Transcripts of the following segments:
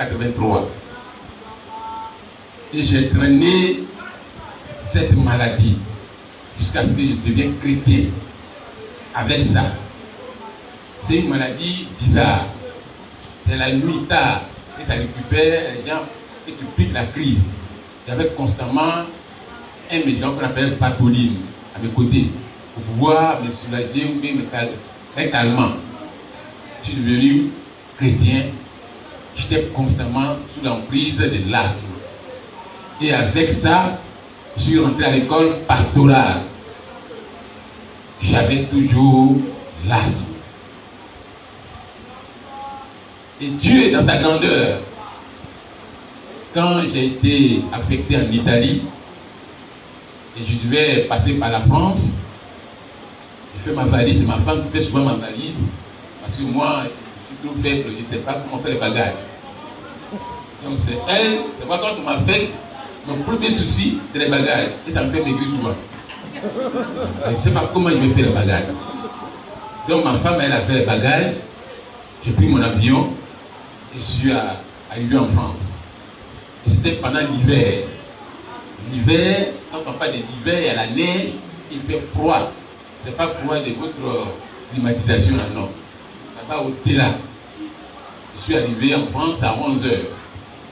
1983. Et j'ai traîné cette maladie jusqu'à ce que je devienne chrétien avec ça. C'est une maladie bizarre. C'est la nuit tard et ça récupère les gens et tu piques la crise. J'avais constamment un médicament qu'on appelle Patoline à mes côtés pour pouvoir me soulager ou bien un calmant. Je suis devenu chrétien. J'étais constamment sous l'emprise de l'asthme. Et avec ça, je suis rentré à l'école pastorale. J'avais toujours l'asthme. Et Dieu est dans sa grandeur. Quand j'ai été affecté en Italie, et je devais passer par la France, j'ai fait ma valise, c'est ma femme qui fait souvent ma valise, parce que moi, je suis trop faible, je ne sais pas comment faire les bagages. Donc c'est elle, c'est moi quand on m'a fait, mon premier souci, c'est les bagages, et ça me fait maigrir souvent. Je ne sais pas comment je vais faire les bagages. Donc ma femme, elle a fait les bagages, j'ai pris mon avion, et je suis arrivé en France. Et c'était pendant l'hiver. L'hiver, quand on parle de l'hiver, il y a la neige, il fait froid. Ce n'est pas froid de votre climatisation là, non. Là-bas au-delà. Je suis arrivé en France à 11h,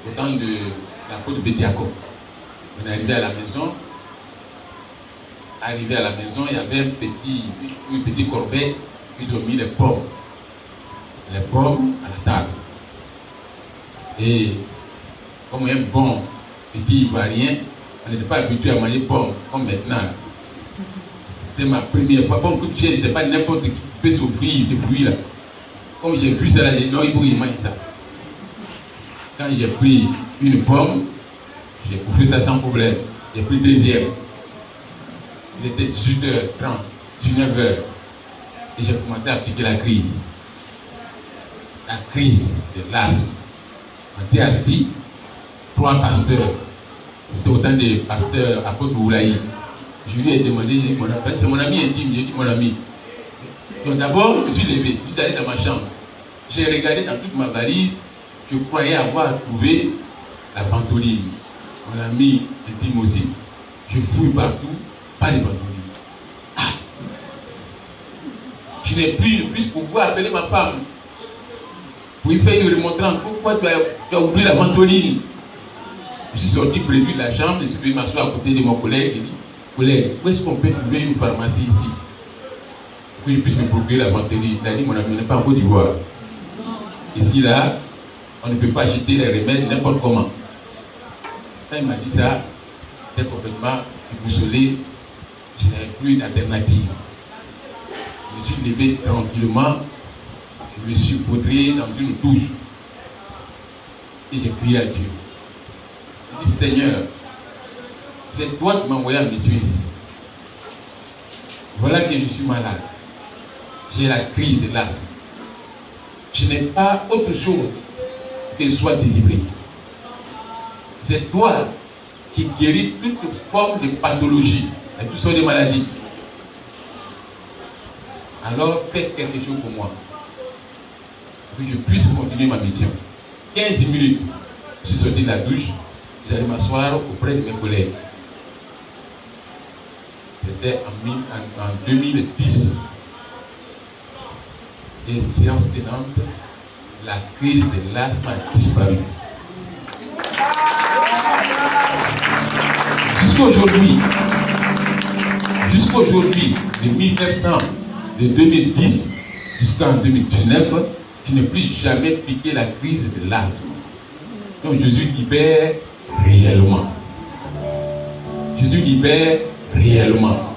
au temps de la côte de Bétiaco. On est arrivé à la maison. Arrivé à la maison, il y avait une petite corbeille, ils ont mis les pommes. Les pommes à la table. Et comme un bon petit Ivoirien, on n'était pas habitué à manger pommes comme maintenant. C'était ma première fois. Pomme que tu sais, c'était pas n'importe qui peut s'offrir ces fruits-là. Comme j'ai vu ça là, j'ai dit non, il faut y manger ça. Quand j'ai pris une pomme, j'ai bouffé ça sans problème. J'ai pris deuxième. Il était 18h30, 19h. Et j'ai commencé à appliquer la crise. La crise de l'asthme. On était assis, 3 pasteurs. C'était autant de pasteurs apôtres Oulaï. Je lui ai demandé, c'est mon ami intime, j'ai dit mon ami. Donc d'abord, je me suis levé, je suis allé dans ma chambre. J'ai regardé dans toute ma valise, je croyais avoir trouvé la ventoline. Mon ami intime aussi. Je fouille partout, pas de ventoline. Ah. Je n'ai plus pouvoir appeler ma femme. Pour lui faire une remontrance, pourquoi tu as oublié la ventoline? Je suis sorti prévu de la chambre, je suis venu m'asseoir à côté de mon collègue. Il dit, collègue, où est-ce qu'on peut trouver une pharmacie ici pour que je puisse me procurer la ventoline? Il a dit, mon ami, on n'est pas en Côte d'Ivoire. Ici, là, on ne peut pas acheter les remèdes n'importe comment. Quand il m'a dit ça, j'étais complètement déboussolé, je n'avais plus d'alternative. Je me suis levé tranquillement, je me suis vautré dans une douche et j'ai prié à Dieu. Je dis, Seigneur, c'est toi qui m'as envoyé en mission ici. Voilà que je suis malade. J'ai la crise de l'asthme. Je n'ai pas autre chose que soit délivré. C'est toi qui guéris toute forme de pathologie et toutes sortes de maladies. Alors faites quelque chose pour moi. Pour que je puisse continuer ma mission. 15 minutes, je suis sorti de la douche. J'allais m'asseoir auprès de mes collègues. C'était en 2010. Et séance tenante, la crise de l'asthme a disparu. Jusqu'aujourd'hui, de 2010 jusqu'en 2019, je n'ai plus jamais piqué la crise de l'asthme. Donc Jésus libère réellement. Jésus libère réellement.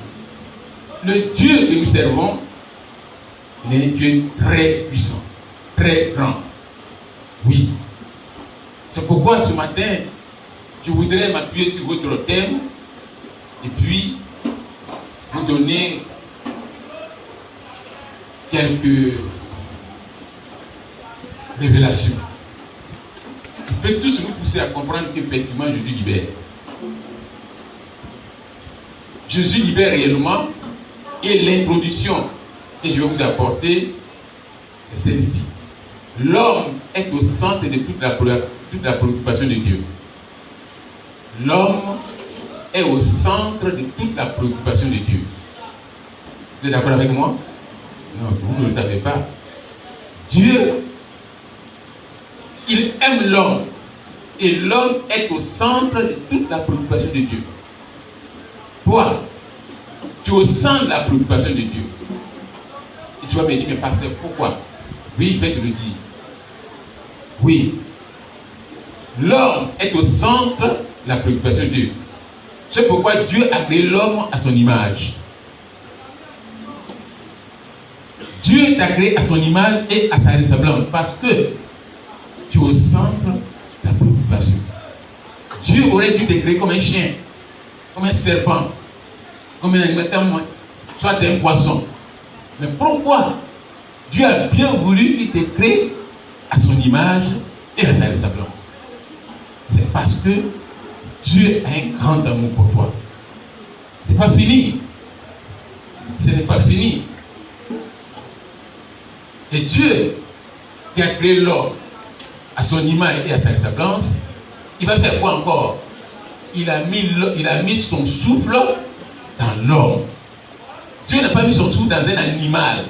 Le Dieu que nous servons, il est un Dieu très puissant, très grand. Oui. C'est pourquoi ce matin, je voudrais m'appuyer sur votre thème et puis vous donner quelques révélations qui peuvent tous nous pousser à comprendre qu'effectivement Jésus libère. Jésus libère réellement et l'introduction que je vais vous apporter est celle-ci. L'homme est au centre de toute la toute la préoccupation de Dieu. L'homme est au centre de toute la préoccupation de Dieu. Vous êtes d'accord avec moi? Non, vous ne le savez pas. Dieu, il aime l'homme. Et l'homme est au centre de toute la préoccupation de Dieu. Toi, tu es au centre de la préoccupation de Dieu. Et tu vas me dire, mais pasteur, pourquoi? Oui, je vais te le dire. Oui. L'homme est au centre de la préoccupation de Dieu. C'est pourquoi Dieu a créé l'homme à son image. Dieu t'a créé à son image et à sa ressemblance parce que tu es au centre de sa préoccupation. Dieu aurait dû te créer comme un chien, comme un serpent, comme un animal, soit un poisson. Mais pourquoi Dieu a bien voulu qu'il te crée à son image et à sa ressemblance? C'est parce que Dieu a un grand amour pour toi. C'est pas fini. Ce n'est pas fini. Et Dieu qui a créé l'homme à son image et à sa ressemblance, il va faire quoi encore? Il a mis son souffle dans l'homme. Dieu n'a pas mis son souffle dans un animal.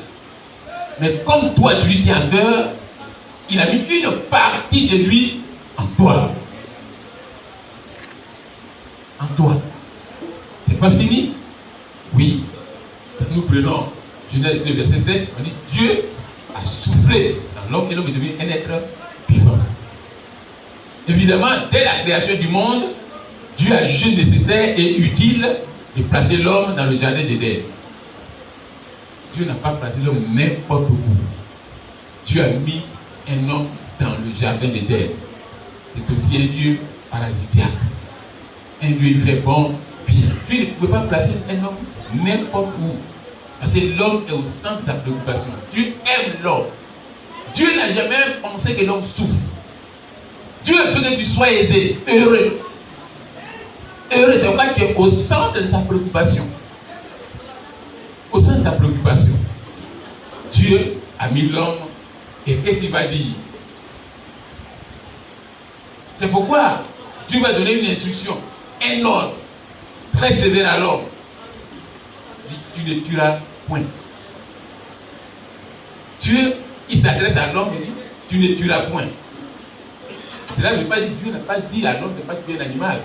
Mais comme toi tu lui tiens à cœur, il a mis une partie de lui en toi. En toi. C'est pas fini? Oui. Nous prenons Genèse 2, verset 7. On dit Dieu a soufflé dans l'homme et l'homme est devenu un être vivant. Évidemment, dès la création du monde, Dieu a jugé nécessaire et utile de placer l'homme dans le jardin d'Éden. Dieu n'a pas placé l'homme n'importe où. Dieu a mis un homme dans le jardin d'Éden. C'est aussi un lieu parasitiaque. Un lieu il fait bon vivre. Dieu ne pouvait pas placer un homme n'importe où. Parce que l'homme est au centre de sa préoccupation. Dieu aime l'homme. Dieu n'a jamais pensé que l'homme souffre. Dieu veut que tu sois aisé, heureux. Heureux, c'est pourquoi tu es au centre de sa préoccupation. Au centre de sa préoccupation. Dieu a mis l'homme et qu'est-ce qu'il va dire? C'est pourquoi Dieu va donner une instruction, un ordre très sévère à l'homme. Tu ne tueras point. Dieu, il s'adresse à l'homme et dit, tu ne tueras point. Cela ne veut pas dire, Dieu n'a pas dit à l'homme de ne pas tuer un animal.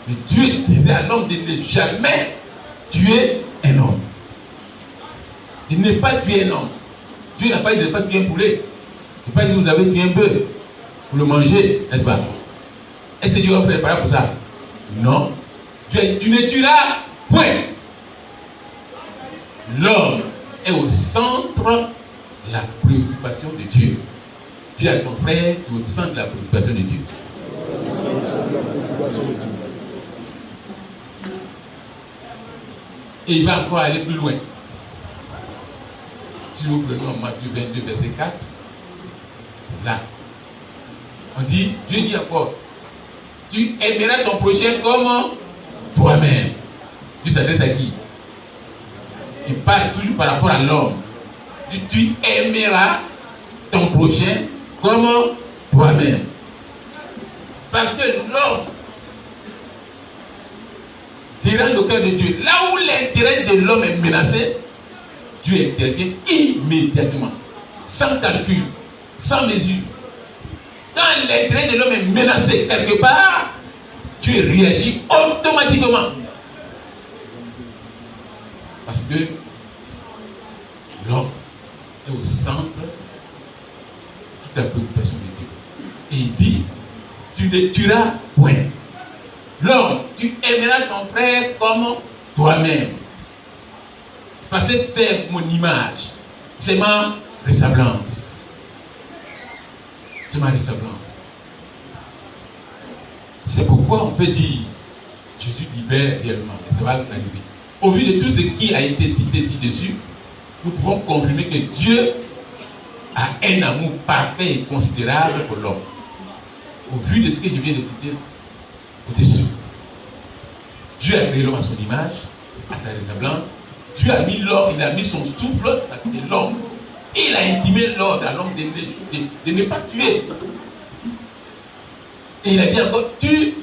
Mais Dieu disait à l'homme de ne jamais tuer un homme. Il n'est pas tuer un homme. Dieu n'a pas dit de ne pas tuer un poulet. Il n'a pas dit que vous avez tué un bœuf pour le manger, n'est-ce pas? Est-ce que Dieu va faire pareil pour ça? Non. Dieu a dit, tu ne tueras point. L'homme est au centre de la préoccupation de Dieu. Dieu a ton frère qui est au centre de la préoccupation de Dieu. Et il va encore aller plus loin. Si nous prenons Matthieu 22, verset 4, là, on dit, Dieu dit encore, tu aimeras ton prochain comme toi-même. Dieu s'adresse à qui? Il parle toujours par rapport à l'homme. Tu aimeras ton prochain comme toi-même. Parce que l'homme dérange le cœur de Dieu. Là où l'intérêt de l'homme est menacé, Dieu intervient immédiatement, sans calcul, sans mesure. Quand l'intérêt de l'homme est menacé quelque part, Dieu réagit automatiquement. Parce que l'homme est au centre de toute la préoccupation de Dieu. Et il dit, tu ne tueras point. L'homme, tu aimeras ton frère comme toi-même. Parce que c'est mon image. C'est ma ressemblance. C'est ma ressemblance. C'est pourquoi on peut dire Jésus libère réellement. Mais ça va arriver. Au vu de tout ce qui a été cité ci-dessus, nous pouvons confirmer que Dieu a un amour parfait et considérable pour l'homme. Au vu de ce que je viens de citer au-dessus. Dieu a créé l'homme à son image, à sa ressemblance. Dieu a mis l'homme, il a mis son souffle dans l'homme. Et il a intimé l'ordre à l'homme de ne pas tuer. Et il a dit encore, tu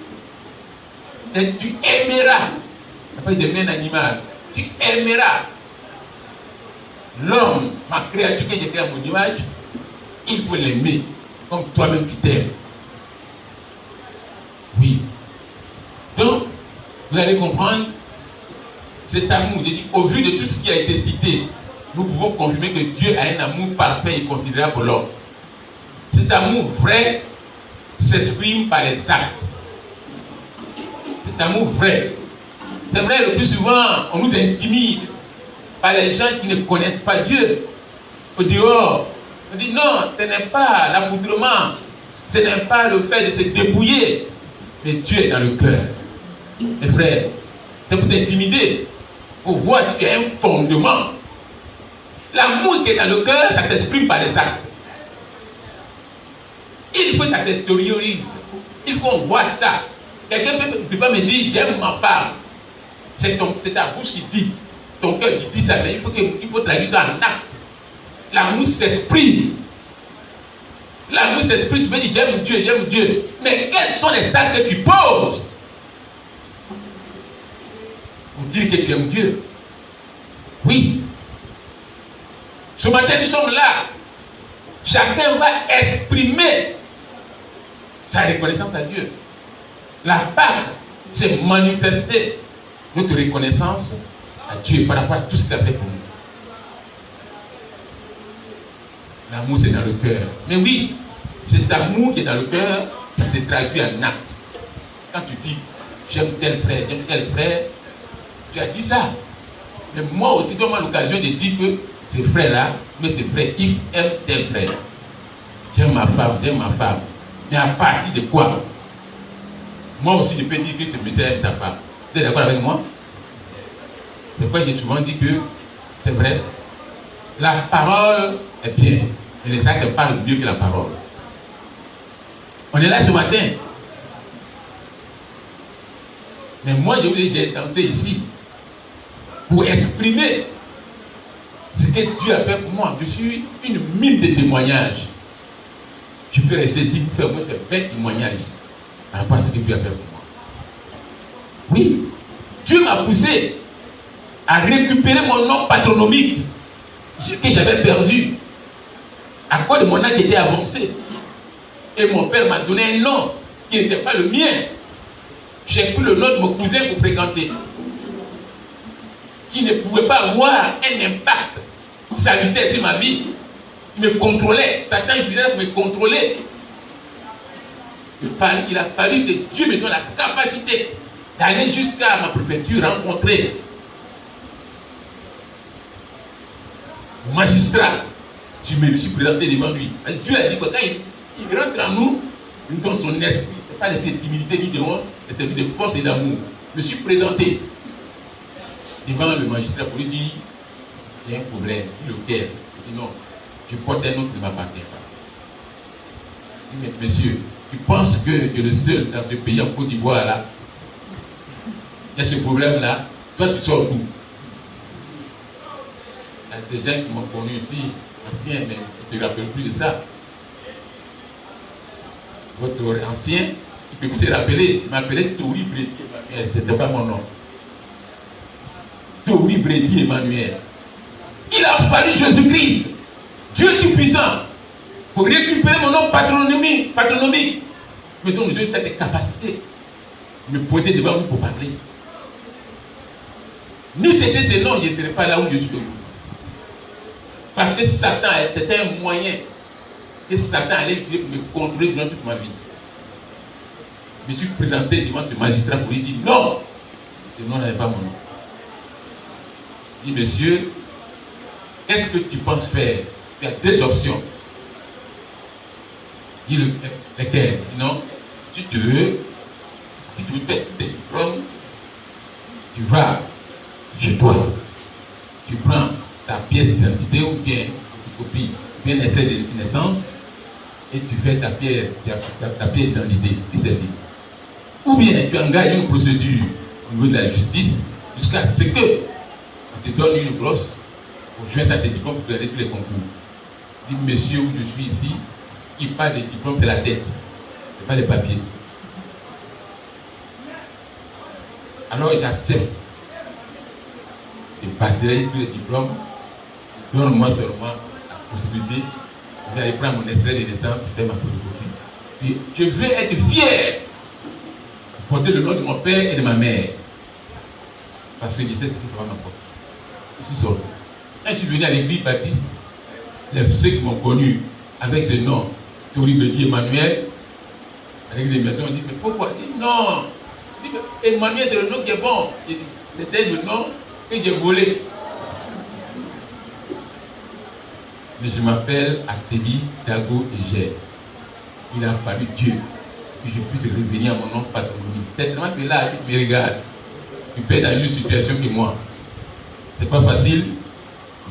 aimeras. Il n'a pas dit un animal. Tu aimeras l'homme, ma créature que j'ai créée à mon image. Il faut l'aimer comme toi-même tu t'aimes. Oui. Donc, vous allez comprendre cet amour. Au vu de tout ce qui a été cité, nous pouvons confirmer que Dieu a un amour parfait et considérable pour l'homme. Cet amour vrai s'exprime par les actes. Cet amour vrai. C'est vrai, le plus souvent, on nous intimide par les gens qui ne connaissent pas Dieu. Au dehors, on dit non, ce n'est pas l'accoutrement, ce n'est pas le fait de se débrouiller, mais Dieu est dans le cœur. Mes frères, c'est pour t'intimider, pour voir si tu as un fondement. L'amour qui est dans le cœur, ça s'exprime par les actes. Il faut que ça s'extériorise. Il faut qu'on voit ça. Quelqu'un ne peut pas me dire j'aime ma femme. C'est ta bouche qui dit. Ton cœur qui dit ça, mais il faut traduire ça en acte. L'amour s'exprime. L'amour s'exprime. Tu peux dire j'aime Dieu, j'aime Dieu. Mais quels sont les actes que tu poses pour dire que tu aimes Dieu? Oui. Ce matin, nous sommes là. Chacun va exprimer sa reconnaissance à Dieu. La Pâque, c'est manifester notre reconnaissance à Dieu par rapport à tout ce qu'il a fait pour nous. L'amour, c'est dans le cœur. Mais oui, cet amour qui est dans le cœur, ça se traduit en acte. Quand tu dis, j'aime tel frère, tu as dit ça. Mais moi aussi, donne-moi l'occasion de dire que ce frère-là, mais ce frère X aime tel frère. J'aime ma femme. Mais à partir de quoi? Moi aussi, je peux dire que ce monsieur aime sa femme. Vous êtes d'accord avec moi? C'est pourquoi j'ai souvent dit que c'est vrai. La parole est bien, mais les actes parlent mieux que la parole. On est là ce matin. Mais moi, je vous dis, j'ai dansé ici pour exprimer ce que Dieu a fait pour moi. Je suis une mine de témoignages. Je peux rester ici pour faire au moins 20 témoignages par rapport à ce que Dieu a fait pour moi. Oui, Dieu m'a poussé à récupérer mon nom patronomique que j'avais perdu. À cause de mon âge qui était avancé. Et mon père m'a donné un nom qui n'était pas le mien. J'ai pris le nom de mon cousin pour fréquenter. Qui ne pouvait pas avoir un impact salutaire sur ma vie. Il me contrôlait. Satan utilisait me contrôler. Il a fallu que Dieu me donne la capacité d'aller jusqu'à ma préfecture rencontrer le magistrat. Je me suis présenté devant lui. Dieu a dit que quand il rentre en nous, il nous donne son esprit. Ce n'est pas l'esprit de timidité ni de honte, mais c'est l'esprit de force et d'amour. Je me suis présenté devant le magistrat pour lui dire il y a un problème. Il lequel? Il dit non, je porte un nom qui ne m'appartient pas. Il dit mais monsieur, tu penses que tu es le seul dans ce pays en Côte d'Ivoire là? Il y a ce problème là. Toi tu sors d'où? Il y a des gens qui m'ont connu ici, anciens, mais qui ne se rappellent plus de ça. Votre ancien, il peut se rappeler, il m'appelait Tori Bredi Emmanuel, ce n'était pas mon nom. Tori Bredi Emmanuel. Il a fallu Jésus-Christ, Dieu Tout-Puissant, pour récupérer mon nom patronomique. Mais donc j'ai cette capacité de me poser devant vous pour parler. N'eût été ce nom, je ne serais pas là où je suis aujourd'hui. Parce que Satan, c'était un moyen que Satan allait me contrôler durant toute ma vie. Je me suis présenté devant ce magistrat pour lui dire non, ce nom n'avait pas mon nom. Il dit monsieur, qu'est-ce que tu penses faire? Il y a deux options. Il dit lesquelles? Non, si tu veux mettre tes diplômes, tu vas chez toi, tu prends ta pièce d'identité ou bien une copie, ou bien un essai de naissance, et tu fais ta pièce d'identité, puis c'est fini. Ou bien tu engages une procédure au niveau de la justice jusqu'à ce que on te donne une grosse pour jouer ça tes diplômes pour donner tous les concours. Dis monsieur où je suis ici, qui parle des diplômes, c'est la tête, c'est pas les papiers. Alors j'accepte de partager tous les diplômes. Donne-moi seulement la possibilité d'aller prendre mon extrait de naissance, faire ma photocopie. Puis je veux être fier de porter le nom de mon père et de ma mère. Parce que je sais ce que ça va m'apporter. Je suis sorti. Quand je suis venu à l'église baptiste, ceux qui m'ont connu avec ce nom, Tori Bédi Emmanuel, avec des maisons, on dit, mais pourquoi? Il dit, non. Il dit, mais Emmanuel, c'est le nom qui est bon. C'était le nom que j'ai volé. Mais je m'appelle Actébi Dago Eger. Il a fallu Dieu que je puisse revenir à mon nom patronymique. Tellement que là, tu me regardes. Tu peux être dans une situation que moi. C'est pas facile,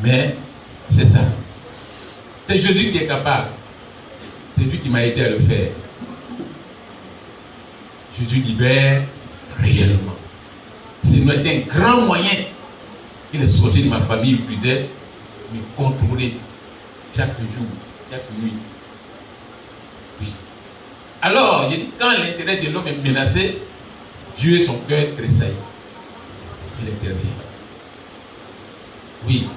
mais c'est ça. C'est Jésus qui est capable. C'est lui qui m'a aidé à le faire. Jésus libère réellement. C'est un grand moyen qu'il est sorti de ma famille fidèle, me contrôler chaque jour, chaque nuit. Oui. Alors, quand l'intérêt de l'homme est menacé, Dieu et son cœur tressaillent. Il intervient. Oui.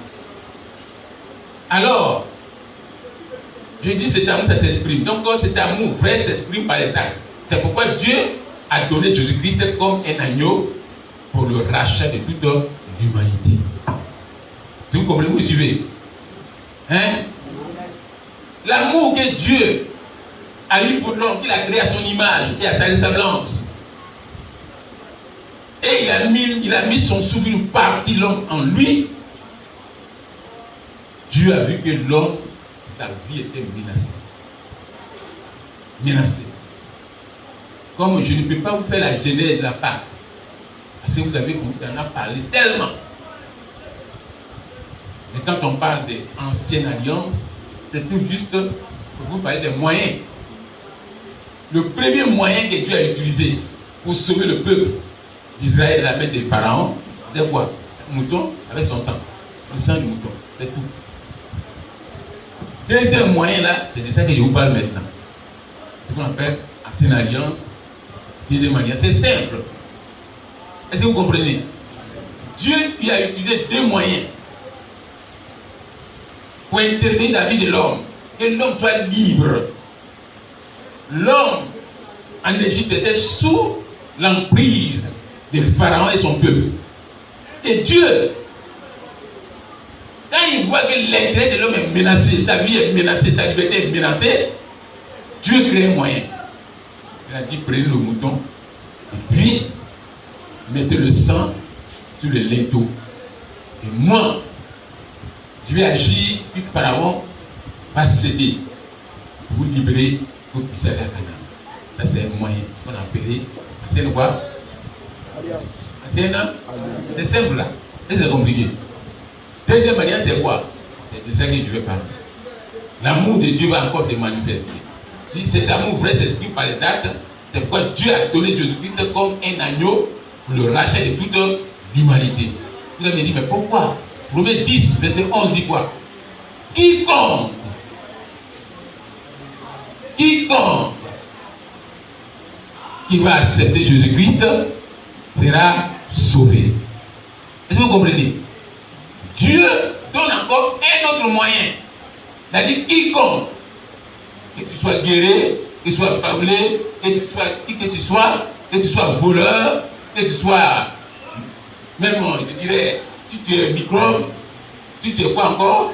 Alors, je dis cet amour, ça s'exprime. Donc, cet amour vrai s'exprime par les actes. C'est pourquoi Dieu a donné Jésus-Christ comme un agneau pour le rachat de toute l'humanité. Si vous comprenez, vous suivez. Hein? L'amour que Dieu a eu pour l'homme, qu'il a créé à son image et à sa ressemblance. Et il a mis son souffle, une partie de l'homme en lui. Dieu a vu que l'homme, sa vie était menacée. Menacée. Comme je ne peux pas vous faire la genèse de la Pâque, parce que vous avez compris, on en a parlé tellement. Mais quand on parle de l'ancienne alliance, c'est tout juste pour vous parler des moyens. Le premier moyen que Dieu a utilisé pour sauver le peuple d'Israël de la main des pharaons, c'était quoi? Un mouton avec son sang. Le sang du mouton, c'est tout. Deuxième moyen là, c'est de ça que je vous parle maintenant. C'est ce qu'on appelle ancienne alliance, deuxième alliance. C'est simple. Est-ce que vous comprenez? Dieu lui a utilisé deux moyens pour intervenir dans la vie de l'homme. Que l'homme soit libre. L'homme en Égypte était sous l'emprise des pharaons et son peuple. Et Dieu, quand il voit que l'intérêt de l'homme est menacé, sa vie est menacée, sa liberté est menacée, Dieu crée un moyen. Il a dit, prenez le mouton et puis mettez le sang sur le linteau. Et moi, je vais agir, puis Pharaon va céder pour vous libérer, pour que vous puissiez aller à Canaan. Ça, c'est un moyen qu'on a appelé ancienne quoi? Ancienne? C'est simple là. C'est compliqué. Deuxième alliance, c'est quoi? C'est de ça que je vais parler. L'amour de Dieu va encore se manifester. Cet amour vrai s'exprime par les actes. C'est pourquoi Dieu a donné Jésus-Christ comme un agneau pour le rachat de toute l'humanité. Vous allez me dire, mais pourquoi? Romains 10, verset 11 dit quoi? Quiconque qui va accepter Jésus-Christ sera sauvé. Est-ce que vous comprenez? Dieu donne encore un autre moyen. C'est-à-dire quiconque, que tu sois guéri, que tu sois parlé, que tu sois voleur, que tu sois, même je dirais, si tu es microbe, si tu es quoi encore,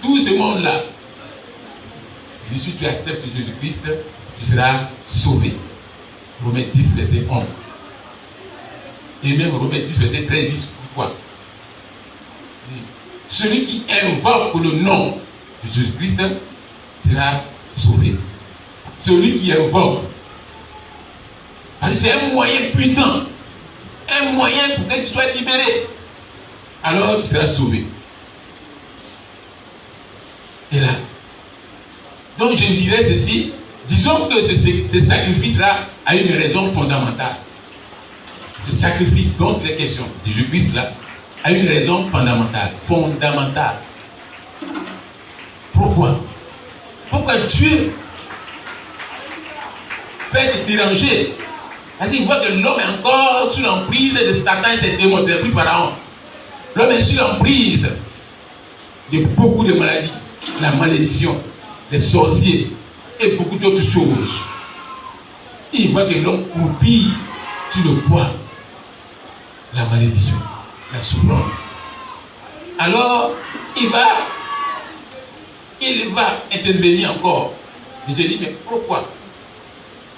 tout ce monde-là, si tu acceptes Jésus-Christ, tu seras sauvé. Romains 10, verset 11. Et même Romains 10, verset 13 dit quoi? Celui qui invoque le nom de Jésus-Christ sera sauvé. Celui qui invoque. C'est un moyen puissant. Un moyen pour que tu sois libéré. Alors tu seras sauvé. Et là. Donc je dirais ceci. Disons que ce sacrifice-là a une raison fondamentale. Ce sacrifice, donc les questions de Jésus-Christ là, a une raison fondamentale. Fondamentale. Pourquoi? Pourquoi Dieu peut être dérangé Parce qu'il voit que l'homme est encore sous l'emprise de Satan et ses démons, de plus Pharaon. L'homme est sous l'emprise de beaucoup de maladies, la malédiction, les sorciers et beaucoup d'autres choses. Il voit que l'homme croupit sur le poids, la malédiction, la souffrance. Alors, il va intervenir encore. Mais je dis, mais pourquoi?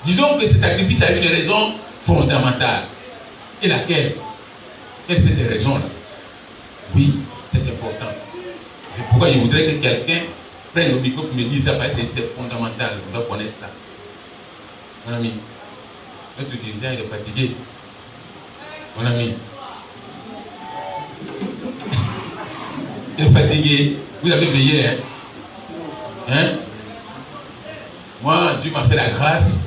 Disons que ce sacrifice a une raison fondamentale. Et laquelle? Quelle est cette raison-là? Oui, c'est important. C'est pourquoi je voudrais que quelqu'un prenne le micro pour me dire ça, parce que c'est fondamental. On doit connaître ça. Mon ami, notre dirigeant il est fatigué. Mon ami, il est fatigué. Vous avez veillé, hein? Hein? Moi, Dieu m'a fait la grâce.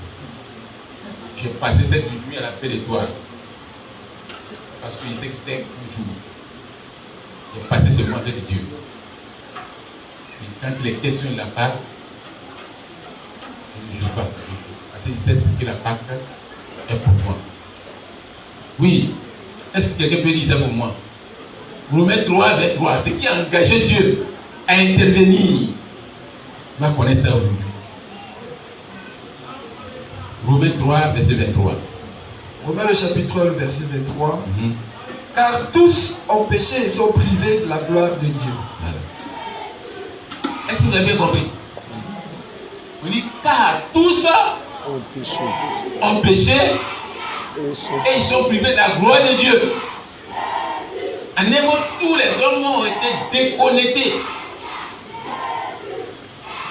J'ai passé cette nuit à la paix d'étoiles. Parce qu'il sait que c'était un jour. J'ai passé ce mois avec Dieu. Et quand il est question de la Pâque, je ne joue pas. Parce qu'il sait ce que la Pâque est pour moi. Oui. Est-ce que quelqu'un peut dire ça pour moi? Romains 3, verset 3. Ce qui a engagé Dieu à intervenir. On va connaître ça aujourd'hui. Romains 3, verset 23. Romains le chapitre 3, le verset 23. Car tous ont péché et sont privés de la gloire de Dieu. Voilà. Est-ce que vous avez compris? On dit car tous ont péché et ils sont privés de la gloire de Dieu. En un mot, tous les hommes ont été déconnectés.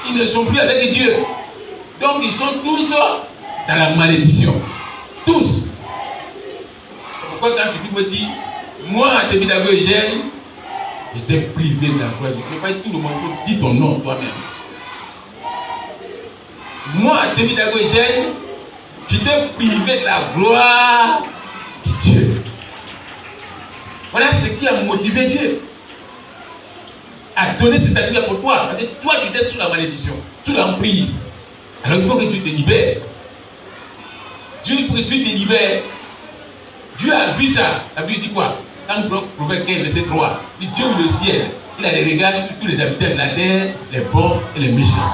Ils ne sont plus avec Dieu. Donc ils sont tous dans la malédiction. Tous. C'est pourquoi quand tu me dis, moi, Thébi Dago Eugène, j'étais privé de la gloire de Dieu. Je ne vais pas dire tout le monde, il faut dire ton nom toi-même. Moi, Thébi Dago Eugène, j'étais privé de la gloire de Dieu. Voilà ce qui a motivé Dieu à donner ses sacrifices pour toi. Parce que toi, tu étais sous la malédiction, sous l'emprise. Alors il faut que Dieu te libère. Il faut que Dieu te libère. Dieu a vu ça. La Bible dit quoi? Quand Proverbe 15, verset 3, il dit Dieu ouvre le ciel. Il a les regards sur tous les habitants de la terre, les bons et les méchants.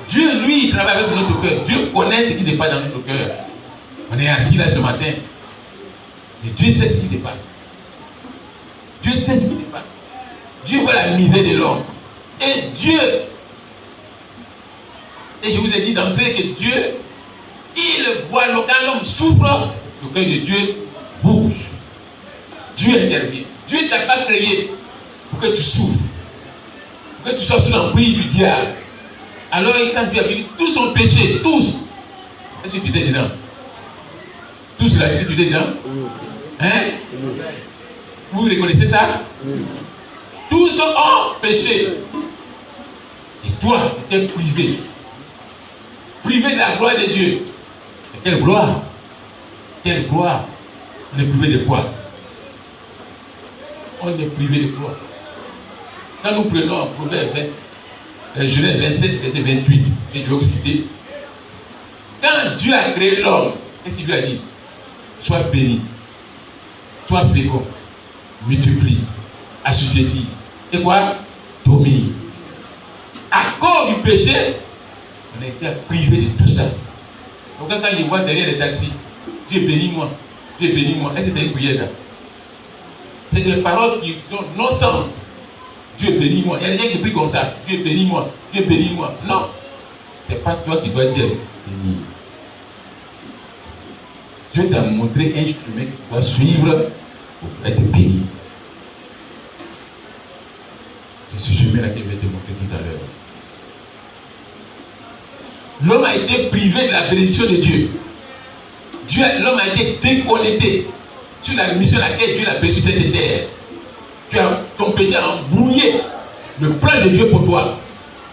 Dieu, lui, il travaille avec notre cœur. Dieu connaît ce qui se passe dans notre cœur. On est assis là ce matin. Mais Dieu sait ce qui se passe. Dieu sait ce qui se passe. Dieu voit la misère de l'homme. Et Dieu, et je vous ai dit d'entrée que Dieu, il voit quand l'homme souffre, le cœur de Dieu bouge. Dieu intervient. Dieu ne t'a pas créé pour que tu souffres, pour que tu sois sous l'emprise du diable. Alors quand Dieu a dit, tous sont péchés, tous. Est-ce que tu étais dedans? Tous là, est-ce que tu étais dedans? Hein? Vous reconnaissez ça? Tous ont péché. Et toi, tu es privé. Privé de la gloire de Dieu. Et quelle gloire? Quelle gloire? On est privé de quoi? On est privé de quoi? Quand nous prenons Proverbe Genèse 27, verset 28, et je vais vous citer. Quand Dieu a créé l'homme, qu'est-ce qu'il lui a dit? Sois béni, sois fécond, multiplie, assujetti. Et quoi? Domine. À cause du péché, on a été privé de tout ça. Donc quand je vois derrière les taxis, Dieu bénis moi, Dieu bénis moi. Est-ce que c'est une prière là? C'est des paroles qui ont non sens. Dieu bénis moi. Il y a des gens qui prient comme ça. Dieu bénis moi, Dieu bénis moi. Non. C'est pas toi qui dois dire béni. Dieu t'a montré un chemin que tu dois suivre pour être béni. C'est ce chemin-là que je vais te montrer tout à l'heure. L'homme a été privé de la bénédiction de Dieu. L'homme a été déconnecté sur la mission à laquelle Dieu l'a placé sur cette terre. Ton péché a embrouillé le plan de Dieu pour toi.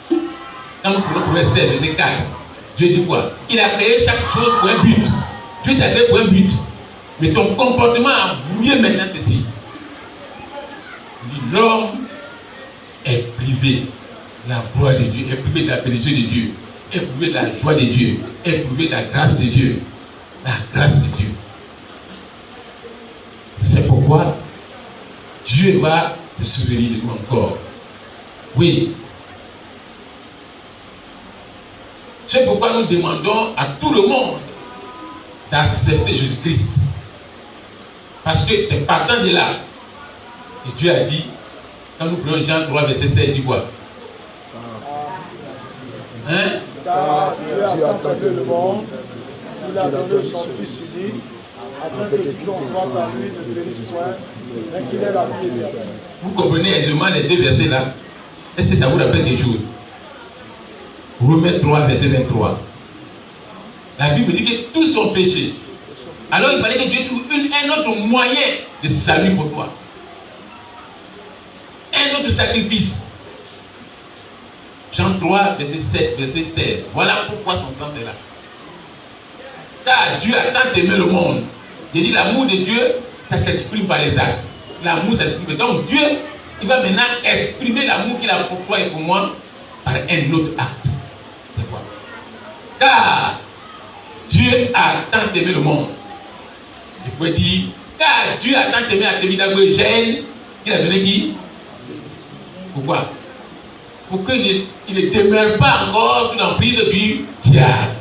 Quand nous prenons Proverbe 7, verset 4, Dieu dit quoi? Il a créé chaque chose pour un but. Dieu t'a créé pour un but. Mais ton comportement a embrouillé maintenant ceci. L'homme est privé de la gloire de Dieu, est privé de la bénédiction de Dieu, est privé de la joie de Dieu, est privé de la grâce de Dieu. la grâce de Dieu. C'est pourquoi Dieu va se souvenir de nous encore. Oui. C'est pourquoi nous demandons à tout le monde d'accepter Jésus-Christ. Parce que c'est partant de là que Dieu a dit, quand nous prenons Jean 3, verset 7, il dit quoi? Hein? Car Dieu a tant aimé le monde, il a donné son Fils unique, afin que quiconque croit en lui ne périsse point, mais qu'il ait la vie éternelle. Vous comprenez aisément les deux versets là? Est-ce que ça vous rappelle quelque chose? Romains 3, verset 23. La Bible dit que tous sont péchés. Alors il fallait que Dieu trouve un autre moyen de salut pour toi. Un autre sacrifice. Jean 3, verset 7, verset 16. Voilà pourquoi son temps est là. Car Dieu a tant aimé le monde. J'ai dit l'amour de Dieu, ça s'exprime par les actes. L'amour s'exprime. Donc Dieu, il va maintenant exprimer l'amour qu'il a pour toi et pour moi par un autre acte. C'est quoi? Car Dieu a tant aimé le monde. Il peut dire, car Dieu a tant aimé à Tévidagogène, qu'il a donné qui? Pourquoi? Pour qu'il ne demeure pas encore sous l'emprise du diable.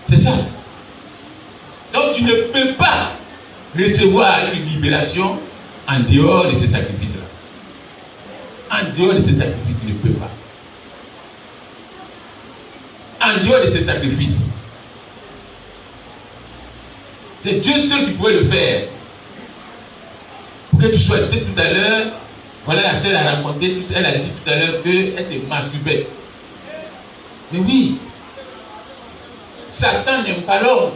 C'est ça. Donc tu ne peux pas recevoir une libération en dehors de ces sacrifices-là. En dehors de ces sacrifices, tu ne peux pas. En dehors de ces sacrifices, c'est Dieu seul qui pouvait le faire. Pour que tu sois tout à l'heure, voilà la sœur a raconté, elle a dit tout à l'heure qu'elle se masturbait. Mais oui, Satan n'aime pas l'homme.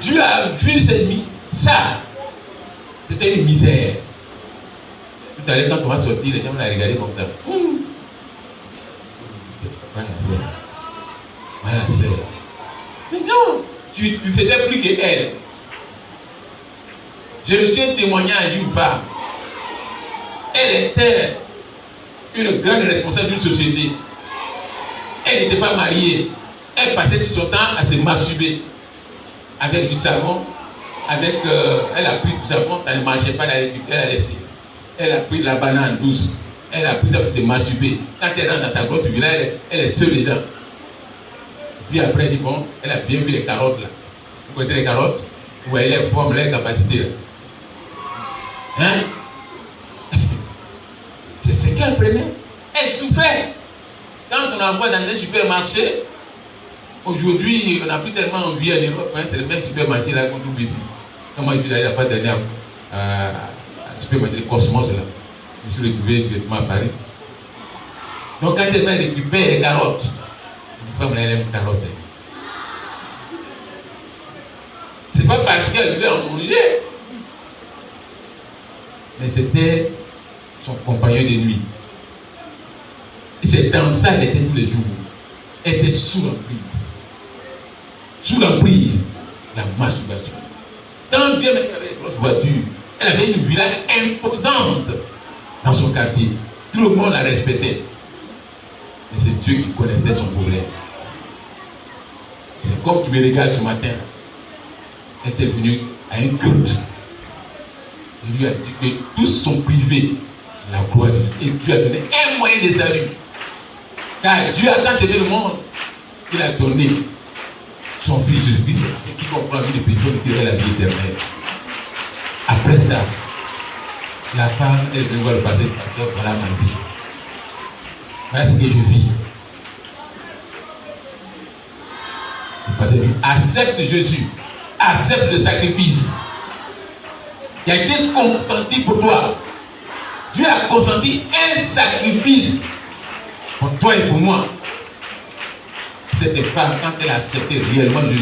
Dieu a vu ça. C'était une misère. Tout à l'heure, quand on va sortir, les gens vont la regarder comme ça. Voilà, sœur. Mais non, tu faisais plus qu'elle. J'ai reçu un témoignage d'une femme. Elle était une grande responsable d'une société. Elle n'était pas mariée. Elle passait tout son temps à se masturber. Avec du savon. Elle a pris du savon, elle ne mangeait pas, elle a laissé. Elle a pris de la banane douce. Elle a pris ça pour se masturber. Quand elle rentre dans ta grosse village, elle est seule dedans. Puis après, elle dit bon, elle a bien vu les carottes là. Vous connaissez les carottes? Vous voyez les formes, les capacités là. Hein? C'est ce qu'elle prenait. Elle souffrait. Quand on envoie dans un supermarché, aujourd'hui, on n'a plus tellement envie en Europe, hein, c'est le même supermarché là qu'on trouve ici. Quand moi je suis allé la fois dernière à supermarché de Cosmos là, je suis retrouvé directement à Paris. Donc quand elle m'a récupéré les carottes, une femme elle aime carottes. C'est pas parce qu'elle voulait en manger, mais c'était son compagnon de nuit. Et c'est dans ça qu'elle était tous les jours. Elle était sous l'emprise. Sous l'emprise, la masturbation. Tant bien même qu'elle avait des grosses voitures, elle avait une villa imposante dans son quartier. Tout le monde la respectait. Mais c'est Dieu qui connaissait son problème. C'est comme tu me regardes ce matin. Elle était venue à un culte. Il lui a dit que tous sont privés de la gloire de Dieu. Et Dieu a donné un moyen de salut. Car Dieu a tant aimé le monde qu'il a donné son fils Jésus-Christ et qui comprend la vie de péché et qui a la vie éternelle. Après ça, la femme, elle est venue voir le pasteur, voilà ma vie. Voilà ce que je vis. Le pasteur dit, accepte Jésus, accepte le sacrifice qui a été consenti pour toi. Dieu a consenti un sacrifice pour toi et pour moi. Cette femme, quand elle a accepté réellement Jésus,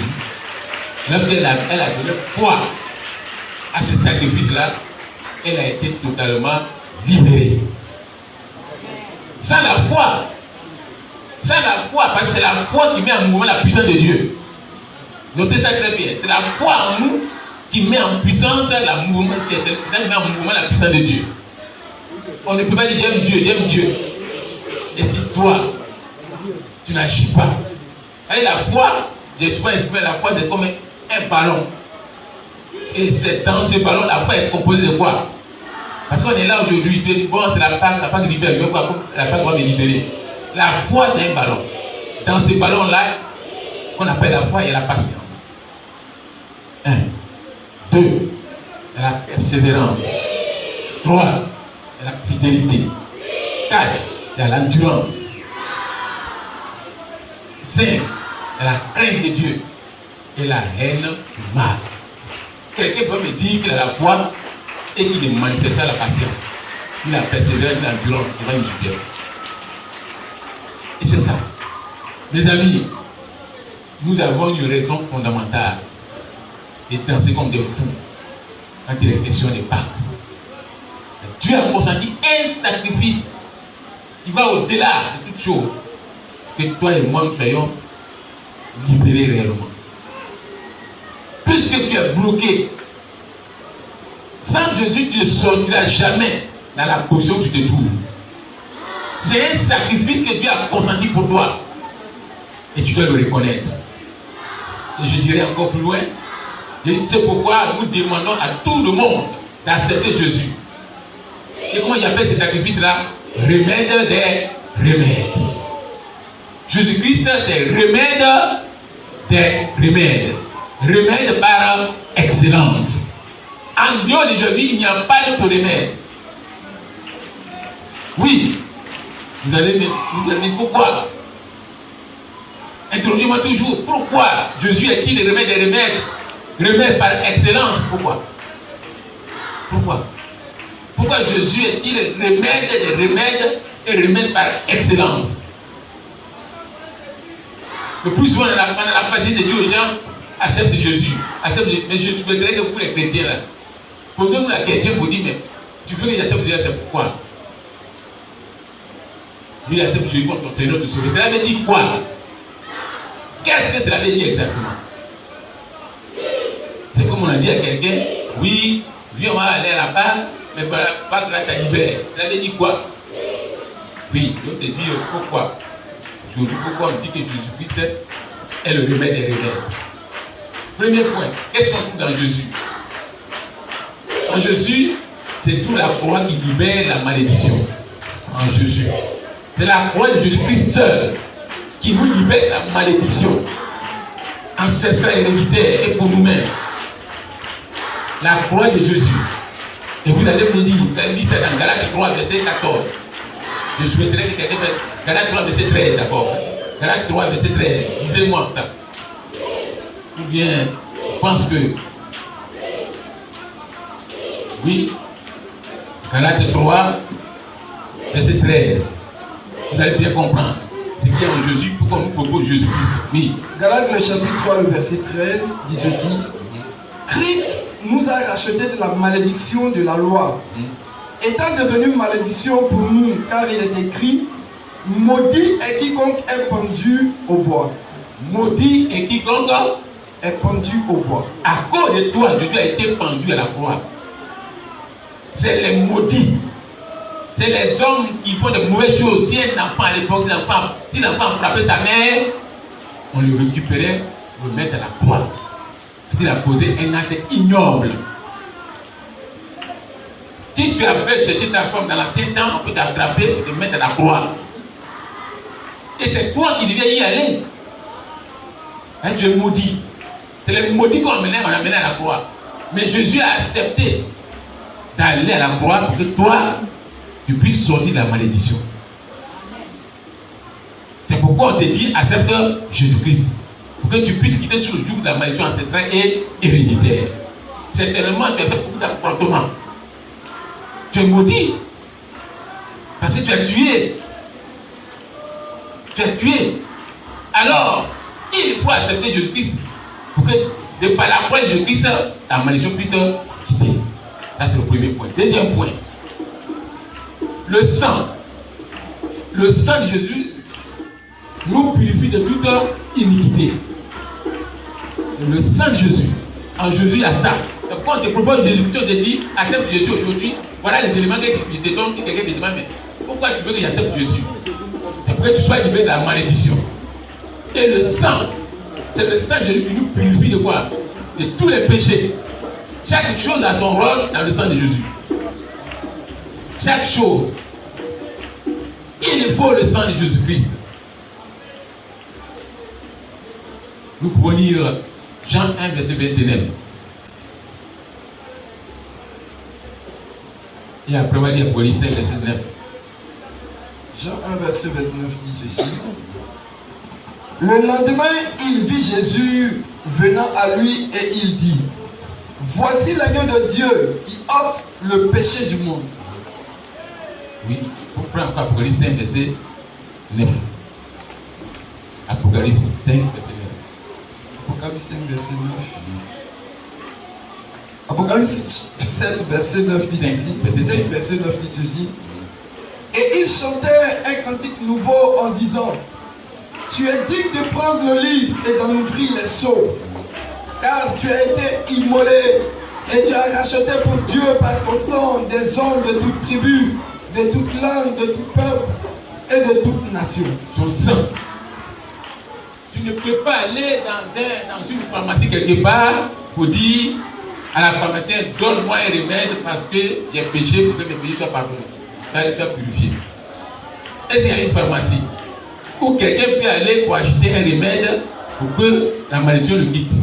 lorsqu'elle a donné foi à ce sacrifice-là, elle a été totalement libérée. Sans la foi, parce que c'est la foi qui met en mouvement la puissance de Dieu. Notez ça très bien. C'est la foi en nous qui met en puissance la mouvement, qui met en mouvement la puissance de Dieu. On ne peut pas dire j'aime Dieu. Et si toi, tu n'agis pas, Et la foi, j'ai souvent exprimé la foi, c'est comme un ballon. Et c'est dans ce ballon, la foi est composée de quoi? Parce qu'on est là aujourd'hui, tu dis, bon, c'est la Pâque libère, je vois la Pâque va me libérer. La foi, c'est un ballon. Dans ce ballon-là, qu'on appelle la foi, il y a la patience. 1, 2, il y a la persévérance. 3, il y a la fidélité. 4, il y a l'endurance. 5, il y a la crainte de Dieu. Et la haine du mal. Quelqu'un peut me dire qu'il a la foi et qu'il est manifesté à la patience. Il a persévéré, il a l'endurance devant une supérieure. Et c'est ça. Mes amis, nous avons une raison fondamentale de danser comme des fous quand il est question de Pâques. Dieu a consenti un sacrifice qui va au-delà de toute chose, que toi et moi nous soyons libérés réellement. Puisque tu es bloqué, sans Jésus, tu ne sortiras jamais dans la position où tu te trouves. C'est un sacrifice que Dieu a consenti pour toi. Et tu dois le reconnaître. Et je dirais encore plus loin, et c'est pourquoi nous demandons à tout le monde d'accepter Jésus. Et comment il appelle ce sacrifice-là? Remède des remèdes. Jésus-Christ, c'est remède des remèdes. Remède par excellence. En dehors de Jésus, il n'y a pas d'autre remède. Oui. Vous allez me dire pourquoi? Introduisez-moi toujours. Pourquoi Jésus est-il le remède des remèdes? Remède par excellence. Pourquoi? Pourquoi? Pourquoi Jésus est-il le remède des remèdes et remède par excellence? Le plus souvent, on a la facilité de dire aux gens, accepte Jésus. Accepte Jésus. Mais je souhaiterais que vous, les chrétiens, là, posez-vous la question pour dire, mais tu veux que j'accepte Jésus, c'est pourquoi? Lui, accepte Jésus comme ton Seigneur, ton Sauveur. Cela veut dire quoi? Qu'est-ce que cela veut dire exactement? C'est comme on a dit à quelqu'un, oui, viens, on va aller à la Pâque, mais pas que là, ça libère. Cela veut dire quoi? Oui, je vais te dire pourquoi. Aujourd'hui, pourquoi on dit que Jésus-Christ est le remède des remèdes. Premier point, qu'est-ce qu'on trouve dans Jésus? En Jésus, c'est toute la croix qui libère la malédiction. En Jésus. C'est la croix de Jésus-Christ seul qui nous libère de la malédiction ancestrale héréditaire et pour nous-mêmes. La croix de Jésus. Et vous allez me dire, vous allez dire ça dans Galates 3, verset 14. Je souhaiterais que quelqu'un fasse Galates 3, verset 13 d'abord. Galates 3, verset 13. Lisez-moi ça. Ou bien, je pense que. Oui. Galates 3, verset 13. Vous allez bien comprendre ce qui est en Jésus, pourquoi on nous propose Jésus-Christ. Oui. Galates le chapitre 3, le verset 13 dit ceci. Christ nous a racheté de la malédiction de la loi, étant devenu malédiction pour nous, car il est écrit, maudit est quiconque est pendu au bois. Maudit est quiconque est pendu au bois. À cause de toi, Jésus a été pendu à la croix. C'est les maudits. C'est les hommes qui font de mauvaises choses. Si un enfant à l'époque, si l'enfant frappait sa mère, on le récupérait, on le mettait à la croix. Parce qu'il a posé un acte ignoble. Si tu avais cherché ta femme dans l'ancien temps, on peut t'attraper et te mettre à la croix. Et c'est toi qui devais y aller. Hein, tu es maudit. C'est les maudits qu'on amenait à la croix. Mais Jésus a accepté d'aller à la croix pour que toi, tu puisses sortir de la malédiction. C'est pourquoi on te dit accepte Jésus-Christ. Pour que tu puisses quitter sur le joug de la malédiction ancestrale et héréditaire. Certainement, tu as fait beaucoup d'affrontements. Tu es maudit. Parce que tu as tué. Tu as tué. Alors, il faut accepter Jésus-Christ. Pour que, de par la croix de Jésus-Christ, la malédiction puisse quitter. Ça, c'est le premier point. Deuxième point. Le sang de Jésus nous purifie de toute iniquité. Le sang de Jésus, en Jésus, il y a ça. Donc, quand on te propose Jésus-Christ, on te dit accepte Jésus aujourd'hui. Voilà les éléments que je te donne. Si quelqu'un te demande, mais pourquoi tu veux que j'accepte Jésus? C'est pour que tu sois libéré de la malédiction. Et le sang, c'est le sang de Jésus qui nous purifie de quoi? De tous les péchés. Chaque chose a son rôle dans le sang de Jésus. Chaque chose. Il faut le sang de Jésus-Christ. Nous pouvons lire Jean 1, verset 29. Et après, on va lire Apocalypse 5, verset 9. Jean 1, verset 29 dit ceci. Le lendemain, il vit Jésus venant à lui et il dit: Voici l'agneau de Dieu qui ôte le péché du monde. Oui, pour prendre Apocalypse 5, verset 9. Apocalypse 5, verset 9. Apocalypse 5, verset 9. Apocalypse 7, verset 9 dit ceci. 5, verset 9 dit ceci. Et il chantait un cantique nouveau en disant: Tu es digne de prendre le livre et d'en ouvrir les sceaux, car tu as été immolé et tu as racheté pour Dieu par ton sang des hommes de toute tribu, de toute langue, de tout peuple et de toute nation. Son sang. Tu ne peux pas aller dans une pharmacie quelque part pour dire à la pharmacienne: donne-moi un remède parce que j'ai péché pour que mes péchés soient pardonnés. Ça soit purifié. Est-ce qu'il y a une pharmacie où quelqu'un peut aller pour acheter un remède pour que la malédiction le quitte?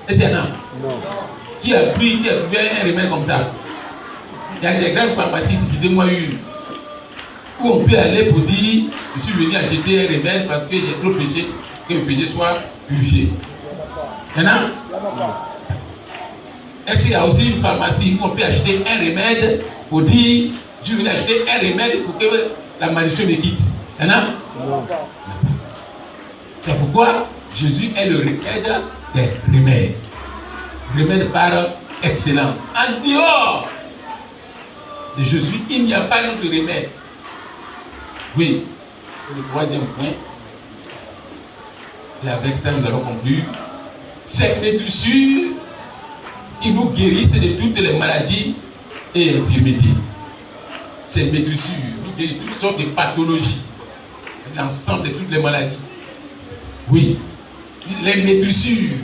Est-ce qu'il y en a? Non. Qui a trouvé un remède comme ça? Il y a des grandes pharmacies, citez-moi une, où on peut aller pour dire: je suis venu acheter un remède parce que j'ai trop péché, que le péché soit purifié. Il y en a? Est-ce qu'il y a aussi une pharmacie où on peut acheter un remède pour dire: je suis venu acheter un remède pour que la malédiction me quitte? Il y en a? Non. C'est pourquoi Jésus est le remède des remèdes. Remède par excellence. En dehors de Jésus, il n'y a pas d'autre remède. Oui. Le troisième point. Et avec ça, nous allons conclure. C'est les tissures qui nous guérissent de toutes les maladies et infirmités. C'est les tissures nous guérissent de toutes sortes de pathologies. L'ensemble de toutes les maladies. Oui. Les maîtrissures.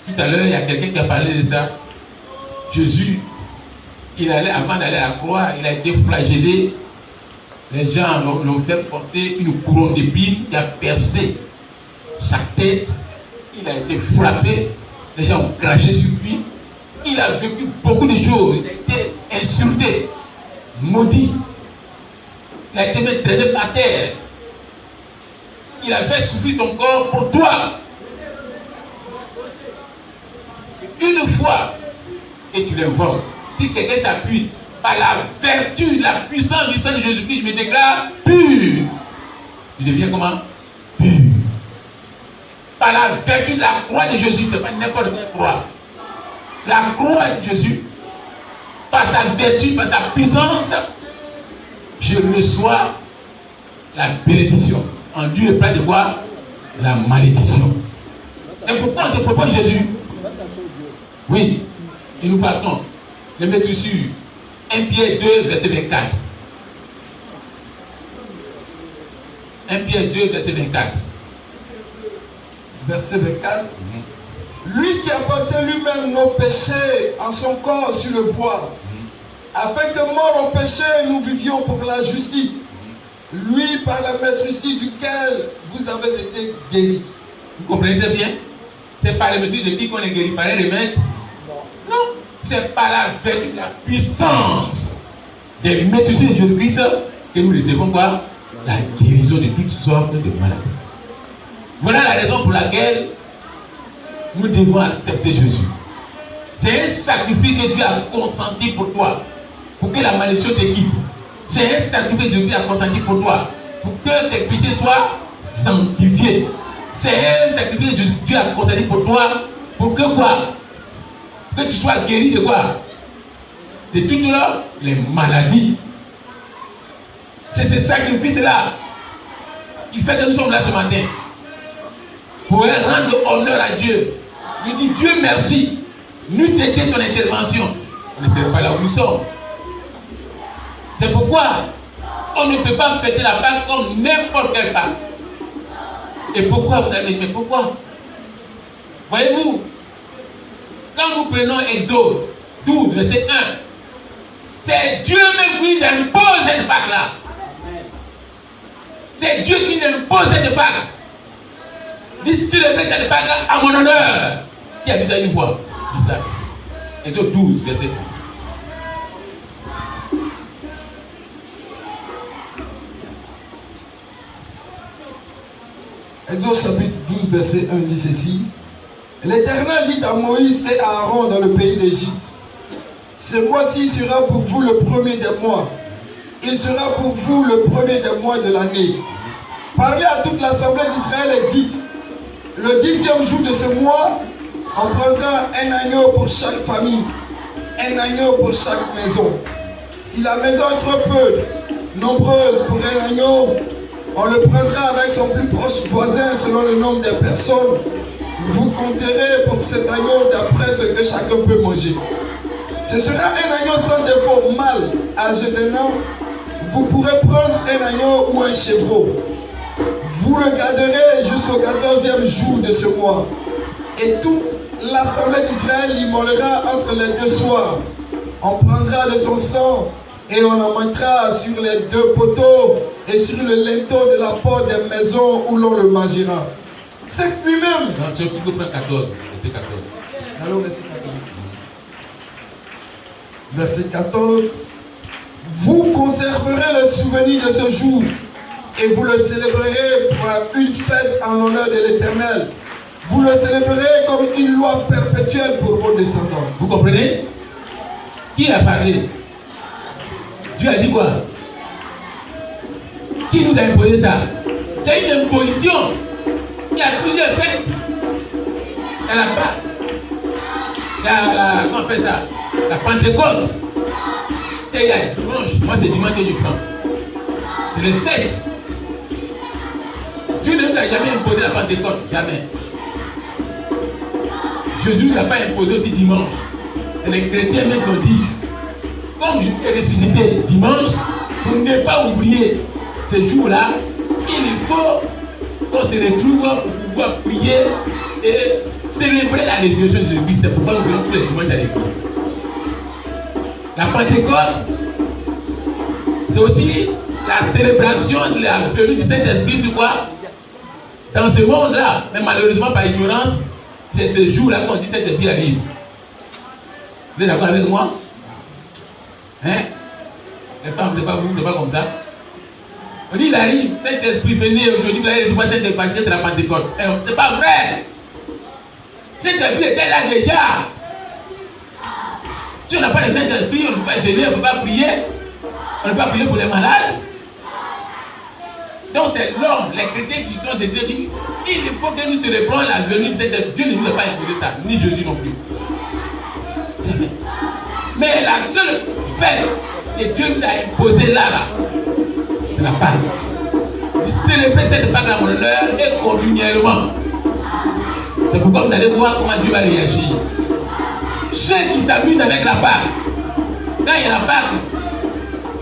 Tout à l'heure, il y a quelqu'un qui a parlé de ça. Jésus, avant d'aller à la croix, il a été flagellé. Les gens l'ont fait porter une couronne d'épines qui a percé sa tête. Il a été frappé. Les gens ont craché sur lui. Il a vécu beaucoup de choses. Il a été insulté, maudit. Il a été même traîné par terre. Il a fait souffrir ton corps pour toi. Une fois que tu l'invoques, si quelqu'un s'appuie par la vertu, la puissance du sang de Jésus-Christ, il me déclare pur. Tu deviens comment? Pur. Par la vertu de la croix de Jésus, pas n'importe quelle croix. La croix de Jésus, par sa vertu, par sa puissance, je reçois la bénédiction. En Dieu est plein de quoi? La malédiction. C'est pourquoi on te propose Jésus. Oui. Et nous partons. Les mettre sur 1 Pierre 2, verset 24. 1 Pierre 2, verset 24. Verset 24. Lui qui a porté lui-même nos péchés en son corps sur le bois, afin que mort au péché, nous vivions pour la justice. Lui, par la maîtrise duquel vous avez été guéris. Vous comprenez très bien? C'est par la maîtrise de qui qu'on est guéri? Par un remède? Non. C'est par la vertu de la puissance des maîtrises de Jésus-Christ que nous recevons quoi? La guérison de toutes sortes de maladies. Voilà la raison pour laquelle nous devons accepter Jésus. C'est un sacrifice que Dieu a consenti pour toi, pour que la malédiction te quitte. C'est un sacrifice que Dieu a consenti pour toi, pour que tes péchés soient sanctifiés. C'est un sacrifice que Dieu a consenti pour toi, pour que quoi? Que tu sois guéri de quoi? De toutes les maladies. C'est ce sacrifice-là qui fait que nous sommes là ce matin. Pour rendre honneur à Dieu. Je dis Dieu merci. N'eût été ton intervention, on ne serait pas là où nous sommes. C'est pourquoi on ne peut pas fêter la Pâque comme n'importe quelle Pâque. Et pourquoi vous allez me dire, mais pourquoi? Voyez-vous, quand nous prenons Exode 12, verset 1, c'est Dieu même qui nous impose cette Pâque-là. C'est Dieu qui nous impose cette Pâque. Dit célébrer cette Pâque à mon honneur. Qui a dit ça une fois? Dit ça. Exode 12, verset 1. Exode chapitre 12, verset 1 dit ceci. L'Éternel dit à Moïse et à Aaron dans le pays d'Égypte, ce mois-ci sera pour vous le premier des mois. Il sera pour vous le premier des mois de l'année. Parlez à toute l'assemblée d'Israël et dites, le 10e jour de ce mois, on prendra un agneau pour chaque famille, un agneau pour chaque maison. Si la maison est trop peu nombreuse pour un agneau, on le prendra avec son plus proche voisin selon le nombre des personnes. Vous compterez pour cet agneau d'après ce que chacun peut manger. Ce sera un agneau sans défaut, mâle, âgé d'un an. Vous pourrez prendre un agneau ou un chevreau. Vous le garderez jusqu'au 14e jour de ce mois. Et toute l'assemblée d'Israël l'immolera entre les deux soirs. On prendra de son sang et on en mettra sur les deux poteaux et sur le linteau de la porte des maisons où l'on le mangera. C'est lui-même. Non, tu peux prendre 14. Verset 14. Alors, verset 14. Vous conserverez le souvenir de ce jour et vous le célébrerez pour une fête en l'honneur de l'Éternel. Vous le célébrerez comme une loi perpétuelle pour vos descendants. Vous comprenez? Qui a parlé? Dieu a dit quoi? Qui nous a imposé ça? C'est une imposition. Il y a plusieurs fêtes. Il y a la Pâque. Il y a la, comment on appelle ça? La Pentecôte. Et il y a dimanche. Moi, c'est dimanche que je prends. C'est les fêtes. Dieu ne nous a jamais imposé la Pentecôte. Jamais. Jésus n'a pas imposé aussi dimanche. Et les chrétiens même ont dit, comme Jésus est ressuscité dimanche, pour ne pas oublier ce jour-là, il faut qu'on se retrouve pour pouvoir prier et célébrer la résurrection de Jésus. C'est pourquoi nous venons tous les dimanches à l'église. La Pentecôte, c'est aussi la célébration de la venue du Saint-Esprit sur quoi? Dans ce monde-là, mais malheureusement par ignorance, c'est ce jour-là qu'on dit que Saint-Esprit arrive. Vous êtes d'accord avec moi? Hein? Les femmes, c'est pas vous, c'est pas comme ça. On dit il arrive, Saint-Esprit venez aujourd'hui, vous allez recevoir Saint-Esprit parce que c'est la Pentecôte. C'est pas vrai! Saint-Esprit était là déjà. Si on n'a pas le Saint-Esprit, on ne peut pas gêner, on ne peut pas prier. On ne peut pas prier pour les malades. Donc c'est l'homme, les chrétiens qui sont désirés. Il faut que nous célébrons la venue de Saint-Esprit. Dieu ne nous a pas imposé ça, ni Jésus non plus. Jamais. Mais la seule fête que Dieu nous a imposée là, c'est la Pâque. De célébrer cette Pâque à mon honneur et continuellement. C'est pourquoi vous allez voir comment Dieu va réagir. Ceux qui s'amusent avec la Pâque, quand il y a la Pâque,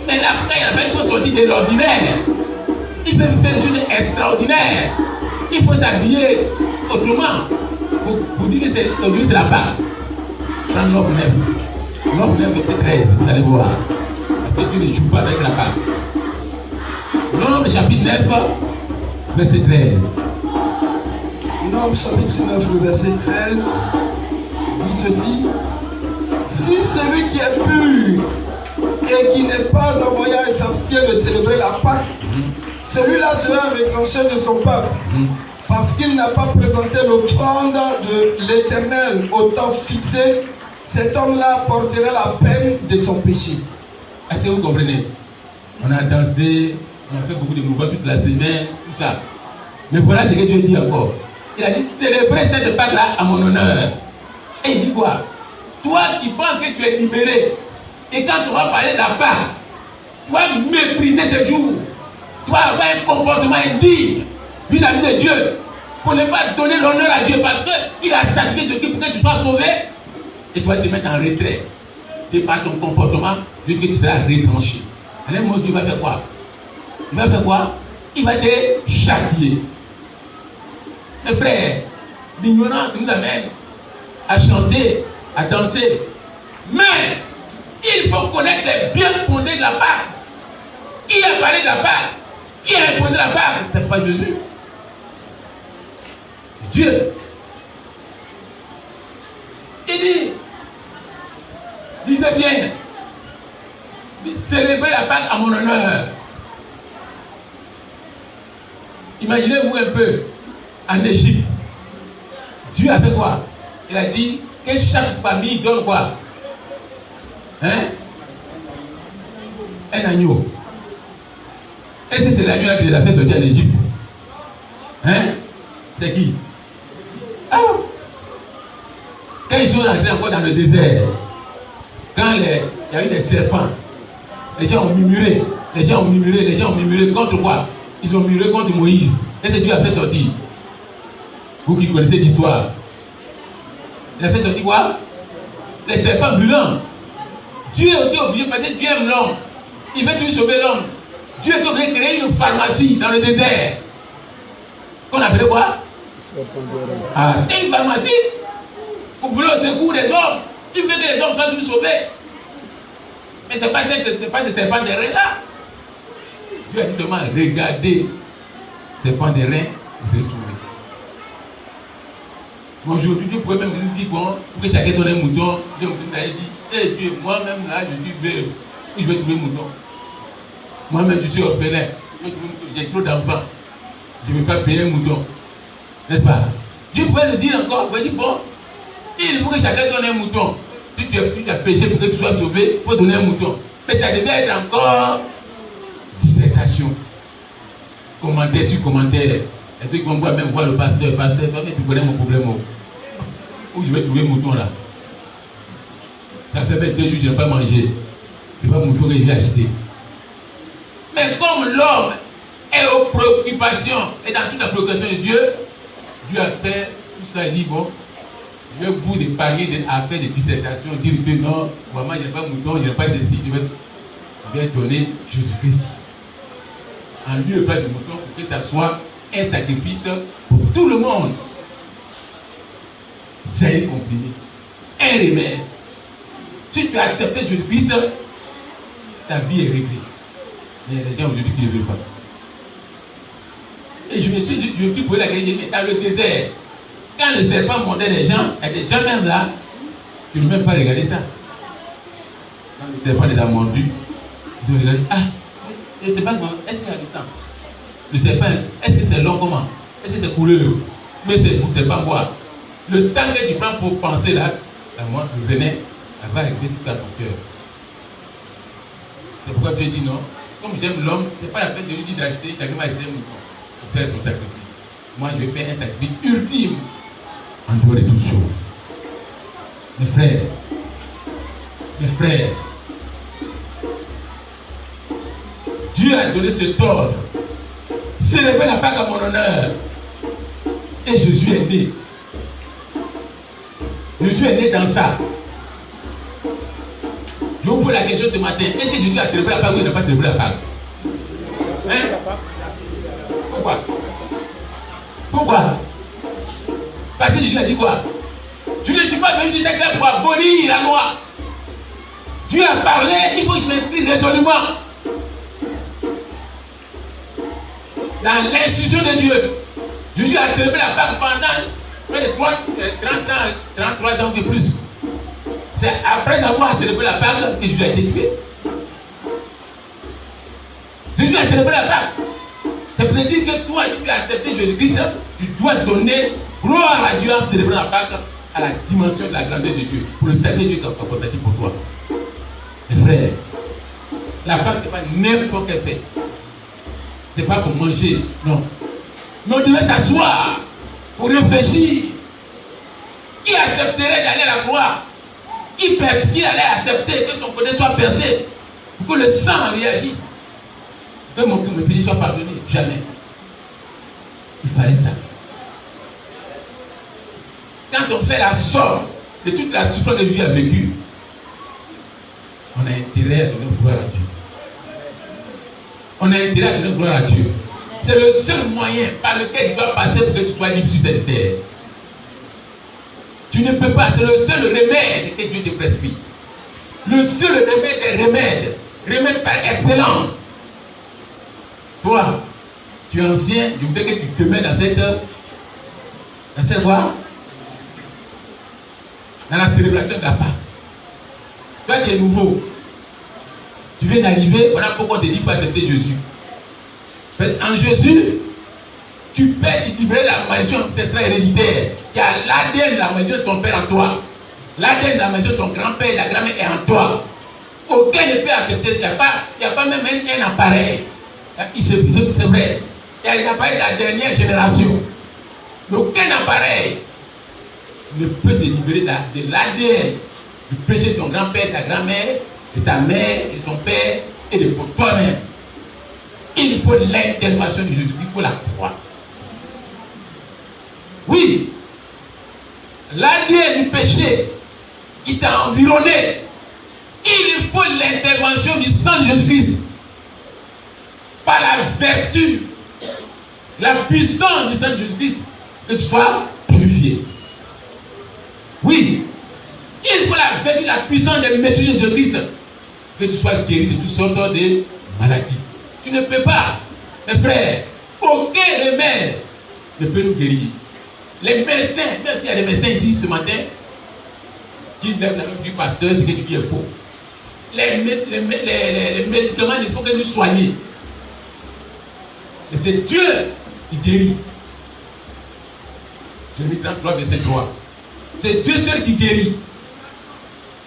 mais là, quand il y a la Pâque, il faut sortir de l'ordinaire. Il faut faire des choses extraordinaires. Il faut s'habiller autrement pour dire que aujourd'hui c'est la Pâque. Prends Nombre 9. Nombre 9, verset 13, vous allez voir. Parce que Dieu ne joue pas avec la Pâque. Nombre chapitre 9, verset 13. Nombre chapitre 9, le verset 13 dit ceci. Si celui qui est pur et qui n'est pas en voyage s'abstient de célébrer la Pâque, celui-là sera retranché de son peuple, parce qu'il n'a pas présenté l'offrande de l'Éternel au temps fixé. Cet homme-là portera la peine de son péché. Est-ce que vous comprenez? On a dansé, on a fait beaucoup de mouvements toute la semaine, tout ça. Mais voilà ce que Dieu dit encore. Il a dit, célébrez cette Pâque-là à mon honneur. Et il dit quoi? Toi qui penses que tu es libéré, et quand tu vas parler de la Pâque, tu vas mépriser ce jour. Tu vas avoir un comportement indigne vis-à-vis de Dieu, pour ne pas donner l'honneur à Dieu, parce qu'il a sacrifié ce qui pour que tu sois sauvé, et tu vas te mettre en retrait. Et par ton comportement, jusqu'à tu seras retranché. Alors, mon Dieu va faire quoi? Il va faire quoi? Il va te châtier. Mes frères, l'ignorance nous amène à chanter, à danser. Mais il faut connaître les bien fondés de la Pâque. Qui a parlé de la Pâque? Qui a répondu la Pâque? C'est pas Jésus. Dieu. Il dit, disait bien, célébrez la Pâque à mon honneur. Imaginez-vous un peu, en Égypte, Dieu a fait quoi? Il a dit que chaque famille donne quoi? Hein? Un agneau. Est-ce que c'est l'agneau là qui les a fait sortir en Égypte? Hein? C'est qui? Ah! Quand ils sont rentrés encore dans le désert, quand il y a eu des serpents, les gens ont murmuré, les gens ont murmuré contre quoi? Ils ont murmuré contre Moïse. Qu'est-ce que Dieu a fait sortir? Vous qui connaissez l'histoire. Il a fait sortir quoi? Les serpents brûlants. Dieu était obligé, parce que Dieu aime l'homme. Il veut toujours sauver l'homme. Dieu est obligé de créer une pharmacie dans le désert. Qu'on appelait quoi? Ah, c'était une pharmacie. Vous voulez au secours des hommes. Il veut que les hommes soient toujours sauvés. Mais ce n'est pas ces serpents des reins là. Dieu a dit seulement regardez ces serpents des reins, vous serez sauvés. Aujourd'hui, Dieu pourrait même vous dire bon, pour que chacun donne un mouton. Dieu vous a dit, hey Dieu, moi-même là, je suis veuve. Je vais trouver un mouton. Moi-même, je suis orphelin. J'ai trop d'enfants. Je ne vais pas payer un mouton. N'est-ce pas? Dieu pourrait le dire encore. Il pourrait dire bon, il faut que chacun donne un mouton. Si tu as péché pour que tu sois sauvé, il faut donner un mouton. Mais ça devait être encore dissertation. Commentaire sur commentaire. Et puis qu'on voit même voir le pasteur, mais tu connais mon problème. Où je vais trouver un mouton là? Ça fait 2 jours que je n'ai pas mangé. Je n'ai pas mouton que je vais acheter. Mais comme l'homme est aux préoccupations et dans toute la préoccupation de Dieu, Dieu a fait tout ça. Il dit bon, je vais vous épargner à faire des dissertations, dire que non, vraiment, je n'ai pas mouton, je n'ai pas ceci, je vais donner Jésus-Christ. En lieu pas de mouton, pour que ça soit un sacrifice pour tout le monde. C'est compris. Un remède. Si tu as accepté Jésus-Christ, ta vie est réglée. Mais il y a des gens aujourd'hui qui ne veulent pas. Et je me suis posé la question, mais dans le désert, quand le serpent mordait les gens, il y a des gens même là qui n'ont même pas regardé ça. Quand le serpent les a mordus, ils ont regardé, ah, le serpent, est-ce qu'il y a du sang? Le serpent, est-ce que c'est long comment? Est-ce que c'est couleur? Mais c'est pas moi. Le temps que tu prends pour penser là, moi, je venais, elle va régler tout à ton cœur. C'est pourquoi Dieu dit non. Comme j'aime l'homme, ce n'est pas la peine de lui dire d'acheter, chacun va acheter un mouton pour faire son sacrifice. Moi, je vais faire un sacrifice ultime en dehors de toutes choses. Mes frères, Dieu a donné cet ordre. Célébrer la Pâque à mon honneur. Et Jésus est né. Jésus est né dans ça. Je vous pose la question ce matin. Est-ce que Jésus a célébré la Pâque ou il n'a pas célébré la Pâque? Hein? Pourquoi? Parce que Jésus a dit quoi? Je ne suis pas venu sur cette terre pour abolir la loi. Dieu a parlé, il faut que je m'explique résolument. Dans l'institution de Dieu, Jésus a célébré la Pâque pendant près de 33 ans de plus. C'est après avoir célébré la Pâque que Jésus a été tué. Jésus a célébré la Pâque. Ça veut dire que toi, si tu as accepté Jésus-Christ, tu dois donner gloire à Dieu en célébrant la Pâque à la dimension de la grandeur de Dieu. Pour le salut de Dieu qui a apporté pour toi. Mes frères, la Pâque, ce n'est pas n'importe quelle fête. Ce n'est pas pour manger, non. Mais on devait s'asseoir pour réfléchir. Qui accepterait d'aller à la croix? Qui allait accepter que son côté soit percé pour que le sang réagisse? Que mon fils ne soit pardonné? Jamais. Il fallait ça. Quand on fait la somme de toute la souffrance que Jésus a vécue, on a intérêt à donner gloire à Dieu. On a intérêt à donner gloire à Dieu. C'est le seul moyen par lequel tu dois passer pour que tu sois libre sur cette terre. Tu ne peux pas, c'est le seul remède que Dieu te prescrit. Le seul remède des remèdes, remède par excellence. Toi, tu es ancien, je voudrais que tu te mets dans cette voie, dans la célébration de la Pâque. Toi qui es nouveau, tu viens d'arriver, voilà pourquoi on te dit qu'il faut accepter Jésus. En Jésus, tu peux libérer la malédiction ancestrale héréditaire. Il y a l'ADN de la malédiction de ton père en toi. L'ADN de la malédiction de ton grand-père et de la grand-mère est en toi. Aucun ne peut accepter. Il n'y a pas même un appareil. C'est vrai. Il y a les appareils de la dernière génération. Mais aucun appareil ne peut te libérer de l'ADN du péché de ton grand-père, de ta grand-mère, de ta mère, de ton père et de toi-même. Il faut l'intervention de Jésus-Christ, il faut la croix. Oui, l'ADN du péché qui t'a environné, il faut l'intervention du sang de Jésus-Christ par la vertu, la puissance du sang de Jésus-Christ, que tu sois purifié. Oui, il faut la vertu, la puissance de maîtrise de Jésus-Christ, que tu sois guéri de toutes sortes de maladies. Tu ne peux pas, mes frères, aucun remède ne peut nous guérir. Les médecins, même s'il y a des médecins ici ce matin, qui lèvent la main du pasteur, ce que tu dis est faux. Les médicaments, il faut que nous soignions. Et c'est Dieu qui guérit. Jérémie 33, verset 3. C'est Dieu seul qui guérit.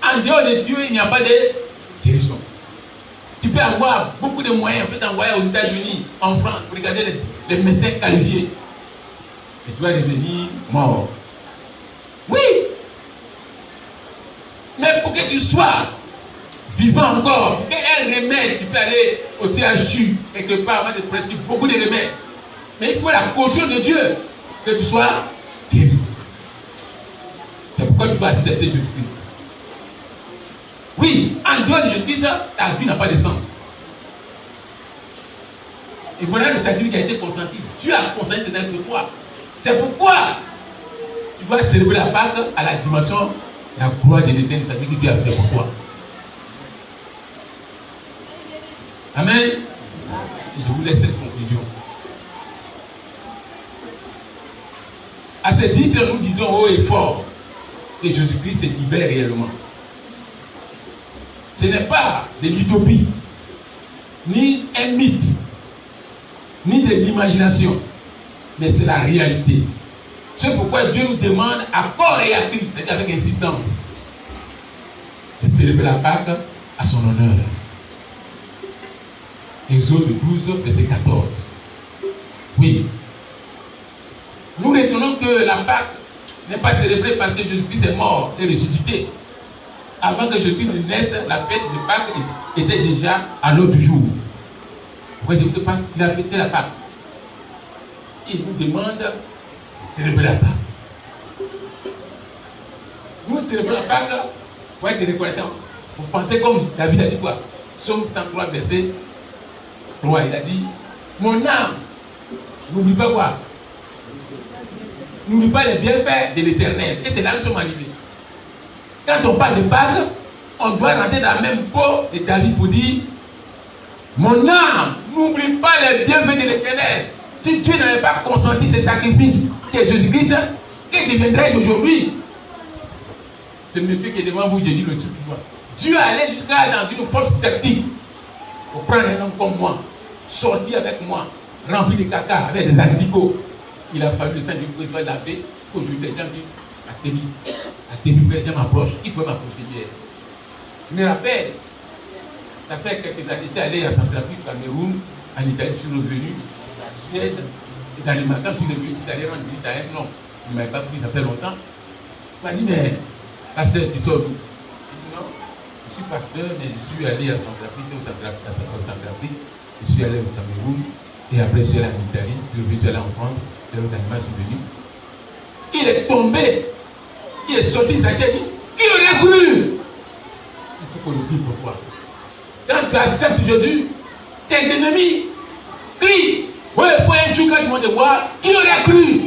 En dehors de Dieu, il n'y a pas de guérison. Tu peux avoir beaucoup de moyens, tu peux t'envoyer aux États-Unis, en France, pour regarder les médecins qualifiés. Et tu vas devenir mort. Oui. Mais pour que tu sois vivant encore, pour qu'un remède, tu peux aller au CHU, quelque part, avant de prescrire beaucoup de remèdes. Mais il faut la caution de Dieu, que tu sois guéri. C'est pourquoi tu dois accepter Jésus-Christ. Oui, en dehors de Jésus-Christ, ta vie n'a pas de sens. Il faudra le sacrifice qui a été consenti. Dieu a consenti cet acte pour toi. C'est pourquoi tu dois célébrer la Pâque à la dimension de la gloire de l'éternel sacrifice que Dieu a fait pour toi. Amen. Je vous laisse cette conclusion. À ce titre, nous disons haut et fort que Jésus-Christ se libère réellement. Ce n'est pas de l'utopie, ni un mythe, ni de l'imagination, mais c'est la réalité. C'est pourquoi Dieu nous demande à corps et à cri, c'est-à-dire avec insistance, de célébrer la Pâque à son honneur. Exode 12, verset 14. Oui. Nous retenons que la Pâque n'est pas célébrée parce que Jésus-Christ est mort et ressuscité. Avant que Jésus-Christ ne naisse, la fête de Pâques était déjà à l'ordre du jour. Pourquoi Jésus il a fêté la Pâque? Il nous demande de célébrer la Pâque. Nous célébrons la Pâque pour être reconnaissants. Vous pensez comme David a dit quoi? Psaume 103, verset 3. Il a dit, mon âme, n'oublie pas quoi? N'oublie pas les bienfaits de l'Éternel. Et c'est là que nous sommes arrivés. Quand on parle de Pâques, on doit rentrer dans la même peau de David pour dire, mon âme, n'oublie pas les bienfaits de l'Éternel. Si Dieu n'avait pas consenti ce sacrifice qui est Jésus-Christ, que deviendrait d'aujourd'hui? Ce monsieur qui est devant vous, je dis le suivant. Dieu allait jusqu'à dans une force sceptique pour prendre un homme comme moi, sortir avec moi, rempli de caca, avec des asticots. Il a fallu le Saint-Dieu pour soit lavé. Aujourd'hui, les gens disent, à tes les gens m'approchent. Qui peut m'approcher hier? Je me rappelle, ça fait quelques années, j'étais allé à Centrafrique, Cameroun, en Italie, je suis revenu, en Suède, et dans les matins, je suis revenu, je suis allé rendre visite à un homme. Il ne m'avait pas pris, ça fait longtemps. Il m'a dit, mais, pasteur, tu sors d'où? Je dis, non, je suis pasteur, mais je suis allé à Centrafrique, je suis allé au Cameroun, et après, je suis allé en Italie, je suis revenu, je suis allé en France, et l'autre animal, je suis venu. Il est tombé, il est sorti de sa chaise, il dit, qui aurait cru? Il faut qu'on le dise pourquoi. Quand tu acceptes Jésus, tes ennemis crient, oh, Oui, il faut un jour quand ils vont te voir, qui aurait cru?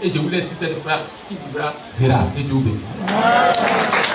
Et je vous laisse sur cette phrase, qui vivra, verra. Et Dieu bénisse.